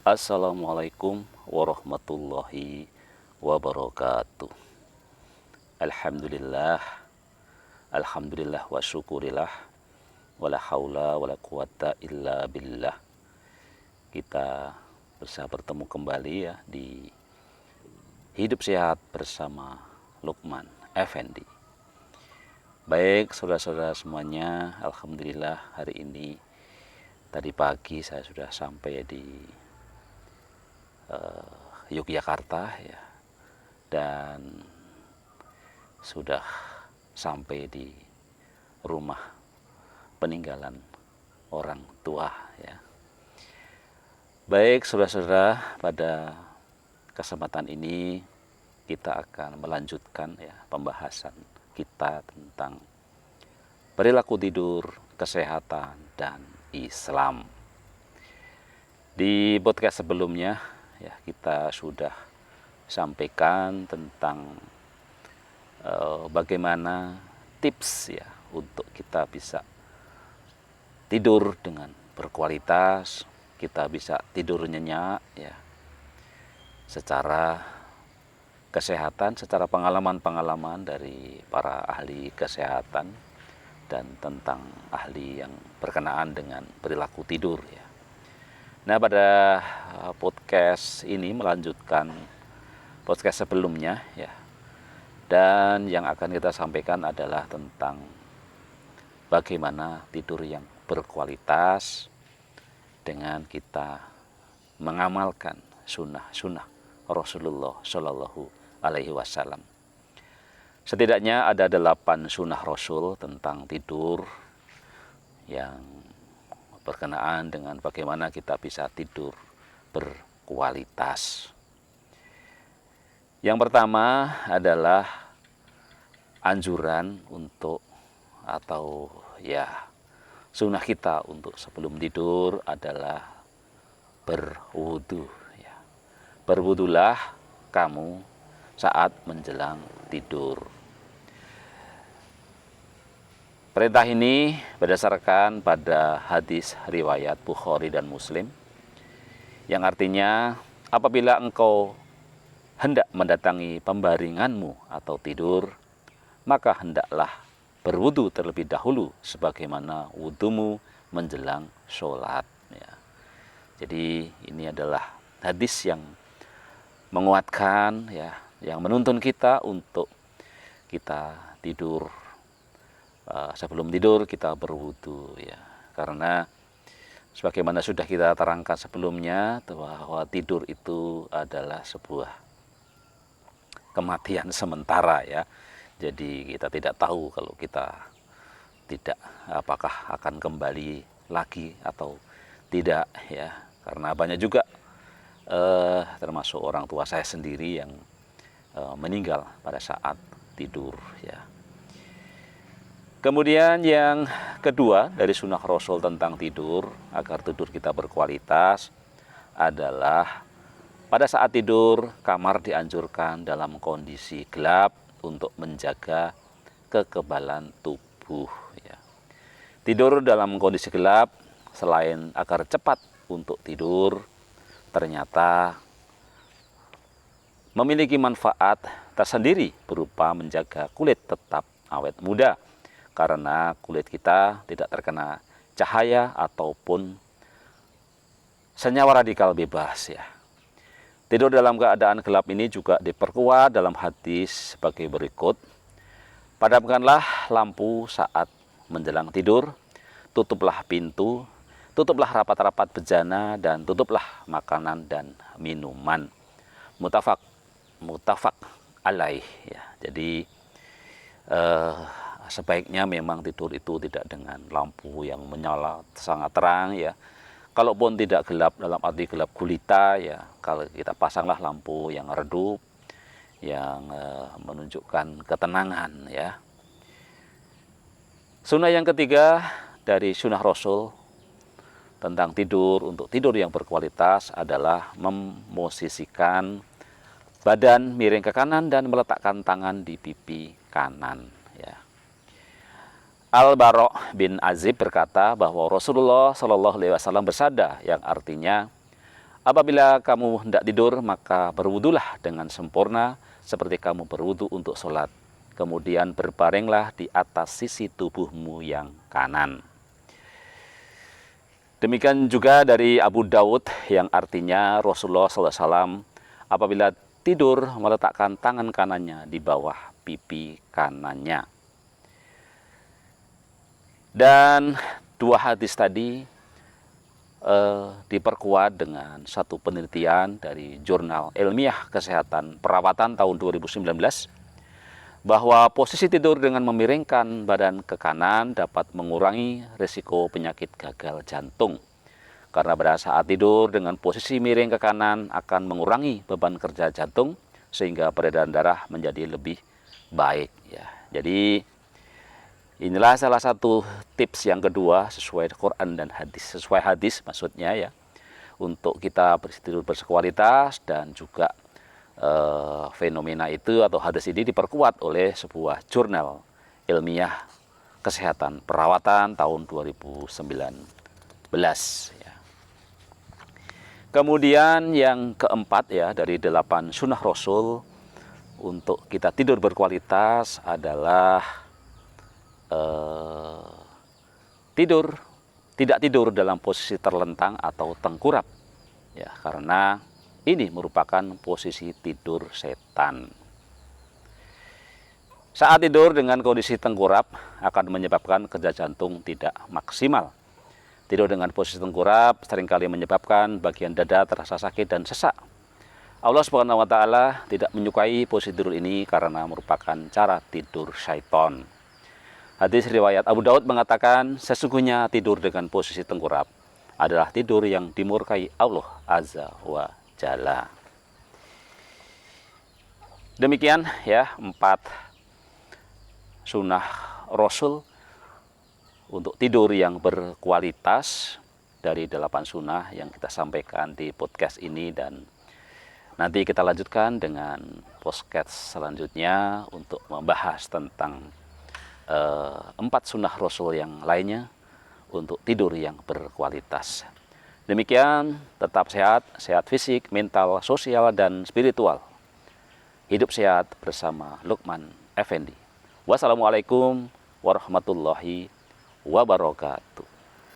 Assalamualaikum warahmatullahi wabarakatuh. Alhamdulillah, alhamdulillah wa syukurillah, wala haula wala quwata illa billah. Kita bisa bertemu kembali ya di Hidup Sehat bersama Lukman Effendi. Baik saudara-saudara semuanya, alhamdulillah hari ini tadi pagi saya sudah sampai di Yogyakarta ya, dan sudah sampai di rumah peninggalan orang tua ya. Baik saudara-saudara, pada kesempatan ini kita akan melanjutkan ya pembahasan kita tentang perilaku tidur, kesehatan, dan Islam. Di podcast sebelumnya ya kita sudah sampaikan tentang bagaimana tips ya untuk kita bisa tidur dengan berkualitas, kita bisa tidur nyenyak ya, secara kesehatan, secara pengalaman-pengalaman dari para ahli kesehatan dan tentang ahli yang berkenaan dengan perilaku tidur ya. Nah, pada podcast ini melanjutkan podcast sebelumnya ya. Dan yang akan kita sampaikan adalah tentang bagaimana tidur yang berkualitas dengan kita mengamalkan sunnah-sunnah Rasulullah Shallallahu Alaihi Wasallam. Setidaknya ada 8 sunnah Rasul tentang tidur yang berkenaan dengan bagaimana kita bisa tidur berkualitas. Yang pertama adalah anjuran untuk atau ya sunnah kita untuk sebelum tidur adalah berwudu ya. Berwudulah kamu saat menjelang tidur. Perintah ini berdasarkan pada hadis riwayat Bukhari dan Muslim yang artinya apabila engkau hendak mendatangi pembaringanmu atau tidur, maka hendaklah berwudu terlebih dahulu sebagaimana wudumu menjelang sholat ya. Jadi ini adalah hadis yang menguatkan ya, yang menuntun kita untuk kita tidur. Sebelum tidur kita berwudu ya, karena sebagaimana sudah kita terangkan sebelumnya bahwa tidur itu adalah sebuah kematian sementara ya. Jadi kita tidak tahu kalau kita tidak apakah akan kembali lagi atau tidak ya, karena banyak juga termasuk orang tua saya sendiri yang meninggal pada saat tidur ya. Kemudian yang kedua dari sunnah Rasul tentang tidur agar tidur kita berkualitas adalah pada saat tidur kamar dianjurkan dalam kondisi gelap untuk menjaga kekebalan tubuh ya. Tidur dalam kondisi gelap selain agar cepat untuk tidur, ternyata memiliki manfaat tersendiri berupa menjaga kulit tetap awet muda, karena kulit kita tidak terkena cahaya ataupun senyawa radikal bebas ya. Tidur dalam keadaan gelap ini juga diperkuat dalam hadis sebagai berikut. Padamkanlah lampu saat menjelang tidur, tutuplah pintu, tutuplah rapat-rapat bejana, dan tutuplah makanan dan minuman. Mutafak alaih ya. Jadi sebaiknya memang tidur itu tidak dengan lampu yang menyala sangat terang ya. Kalaupun tidak gelap dalam arti gelap gulita ya, kalau kita pasanglah lampu yang redup yang menunjukkan ketenangan ya. Sunnah yang ketiga dari sunnah Rasul tentang tidur untuk tidur yang berkualitas adalah memosisikan badan miring ke kanan dan meletakkan tangan di pipi kanan ya. Al-Bara' bin Azib berkata bahwa Rasulullah Shallallahu Alaihi Wasallam bersabda yang artinya Apabila kamu hendak tidur, maka berwudulah dengan sempurna seperti kamu berwudu untuk sholat. Kemudian berbaringlah di atas sisi tubuhmu yang kanan. Demikian juga dari Abu Daud yang artinya Rasulullah SAW apabila tidur meletakkan tangan kanannya di bawah pipi kanannya. Dan dua hadis tadi diperkuat dengan satu penelitian dari Jurnal Ilmiah Kesehatan Perawatan tahun 2019 bahwa posisi tidur dengan memiringkan badan ke kanan dapat mengurangi risiko penyakit gagal jantung. Karena pada saat tidur dengan posisi miring ke kanan akan mengurangi beban kerja jantung sehingga peredaran darah menjadi lebih baik. Ya. Jadi inilah salah satu tips yang kedua sesuai Quran dan hadis. Sesuai hadis maksudnya ya, untuk kita tidur berkualitas dan juga fenomena itu atau hadis ini diperkuat oleh sebuah jurnal ilmiah kesehatan perawatan tahun 2019 ya. Kemudian yang keempat ya, dari 8 sunnah Rasul untuk kita tidur berkualitas adalah tidak tidur dalam posisi terlentang atau tengkurap ya, karena ini merupakan posisi tidur setan. Saat tidur dengan kondisi tengkurap akan menyebabkan kerja jantung tidak maksimal. Tidur dengan posisi tengkurap seringkali menyebabkan bagian dada terasa sakit dan sesak. Allah Subhanahu wa taala tidak menyukai posisi tidur ini karena merupakan cara tidur syaitan. Hadis riwayat Abu Daud mengatakan, sesungguhnya tidur dengan posisi tengkurap adalah tidur yang dimurkai Allah Azza wa Jalla. Demikian ya 4 sunnah Rasul untuk tidur yang berkualitas dari 8 sunnah yang kita sampaikan di podcast ini, dan nanti kita lanjutkan dengan podcast selanjutnya untuk membahas tentang 4 sunnah Rasul yang lainnya untuk tidur yang berkualitas. Demikian, tetap sehat, sehat fisik, mental, sosial, dan spiritual. Hidup sehat bersama Lukman Effendi. Wassalamualaikum warahmatullahi wabarakatuh.